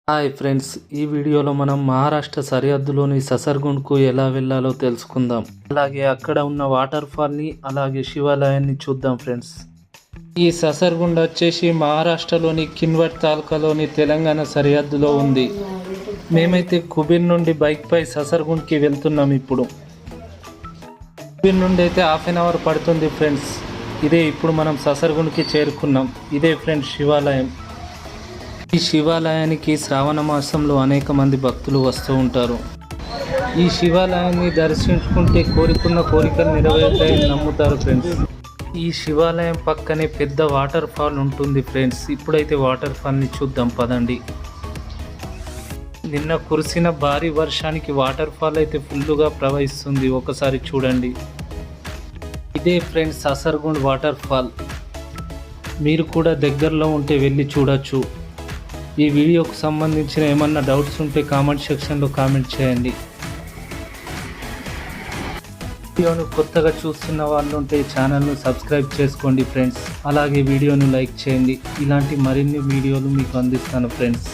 Hi friends, ఈ వీడియోలో మనం మహారాష్ట్ర సరిహద్దులోని ససర్గుండ్కు ఎలా వెళ్ళాలో తెలుసుకుందాం. అలాగే అక్కడ ఉన్న వాటర్ ఫాల్ని అలాగే శివాలయాన్ని చూద్దాం ఫ్రెండ్స్. ఈ ససర్గుండ్ వచ్చేసి మహారాష్ట్రలోని కిన్వట్ తాలూకాలోని తెలంగాణ సరిహద్దులో ఉంది. మేమైతే కుబీర్ నుండి బైక్పై ససర్గుండ్కి వెళ్తున్నాం. ఇప్పుడు కుబీర్ నుండి అయితే హాఫ్ అన్ అవర్ పడుతుంది ఫ్రెండ్స్. ఇప్పుడు మనం ససర్గుండ్కి చేరుకున్నాం. ఇదే ఫ్రెండ్స్ శివాలయం. ఈ శివాలయానికి శ్రావణ మాసంలో అనేక మంది భక్తులు వస్తూ ఉంటారు. ఈ శివాలయాన్ని దర్శించుకుంటే కోరుకున్న కోరికలు నెరవేరుతాయని నమ్ముతారు ఫ్రెండ్స్. ఈ శివాలయం పక్కనే పెద్ద వాటర్ ఫాల్ ఉంటుంది ఫ్రెండ్స్. ఇప్పుడైతే వాటర్ ఫాల్ని చూద్దాం పదండి. నిన్న కురిసిన భారీ వర్షానికి వాటర్ ఫాల్ అయితే ఫుల్గా ప్రవహిస్తుంది. ఒకసారి చూడండి. ఇదే ఫ్రెండ్స్ ససర్గుండ్ వాటర్ ఫాల్. మీరు కూడా దగ్గరలో ఉంటే వెళ్ళి చూడొచ్చు. ఈ వీడియోకు సంబంధించిన ఏమన్నా డౌట్స్ ఉంటే కామెంట్ సెక్షన్లో కామెంట్ చేయండి. వీడియోను కొత్తగా చూస్తున్న వాళ్ళు ఉంటే ఛానల్ను సబ్స్క్రైబ్ చేసుకోండి ఫ్రెండ్స్. అలాగే వీడియోను లైక్ చేయండి. ఇలాంటి మరిన్ని వీడియోలు మీకు అందిస్తాను ఫ్రెండ్స్.